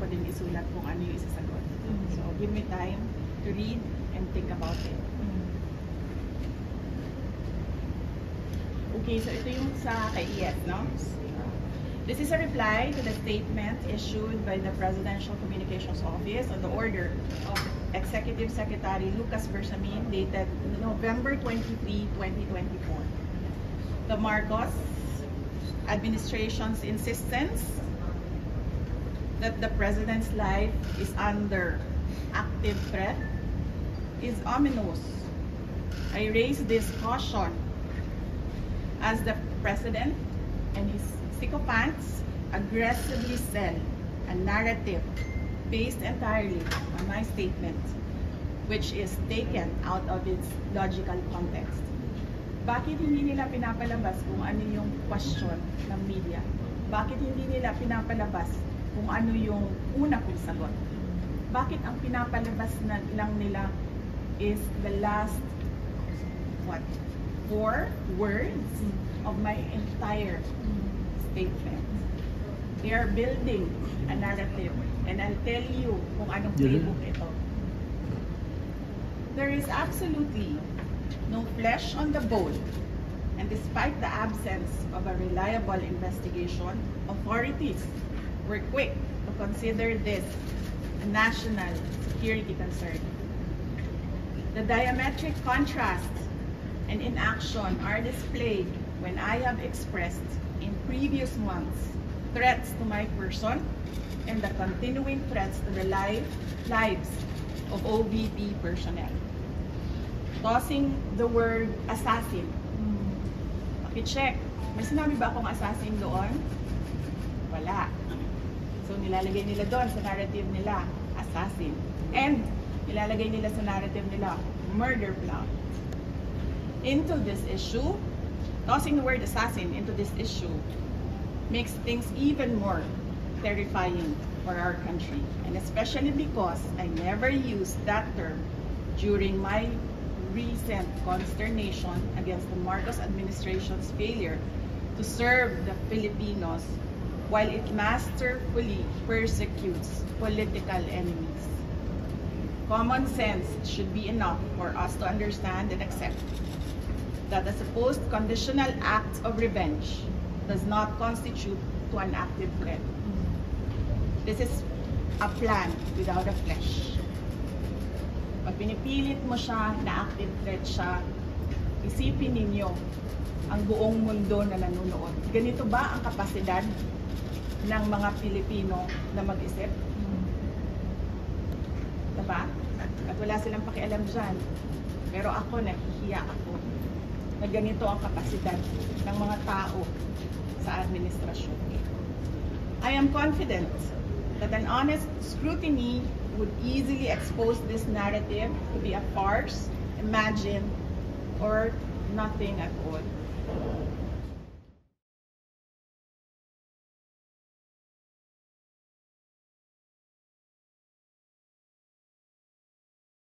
ko din isulat kung ano yung isasagot. So, give me time to read and think about it. Okay, so ito yung sa kay ES, no? This is a reply to the statement issued by the Presidential Communications Office on the order of Executive Secretary Lucas Bersamin dated November 23, 2024. The Marcos administration's insistence that the President's life is under active threat is ominous. I raise this caution as the President and his sycophants aggressively sell a narrative based entirely on my statement, which is taken out of its logical context. Bakit hindi nila pinapalabas kung ano yung question ng media? Bakit hindi nila pinapalabas kung ano yung una kong sagot? Bakit ang pinapalabas lang nila is the last, 4 words of my entire statement? They are building a narrative, and I'll tell you kung anong playbook ito. There is absolutely no flesh on the bone, and despite the absence of a reliable investigation, authorities were quick to consider this a national security concern. The diametric contrast and inaction are displayed when I have expressed in previous months threats to my person and the continuing threats to the lives of OVP personnel. Tossing the word assassin. Paki-check. May sinabi ba akong assassin doon? Wala. So nilalagay nila doon sa narrative nila, assassin. And nilalagay nila sa narrative nila, murder plot. Into this issue, tossing the word assassin into this issue makes things even more terrifying for our country. And especially because I never used that term during my recent consternation against the Marcos administration's failure to serve the Filipinos while it masterfully persecutes political enemies. Common sense should be enough for us to understand and accept that a supposed conditional act of revenge does not constitute to an active threat. This is a plan without a flesh. Pag pinipilit mo siya na active threat siya, isipin ninyo ang buong mundo na nanonood. Ganito ba ang kapasidad ng mga Pilipino na mag-isip? Diba? At wala silang pakialam dyan. Pero ako, nahihiya ako na ganito ang kapasidad ng mga tao sa administrasyon. I am confident that an honest scrutiny would easily expose this narrative to be a farce, imagined, or nothing at all.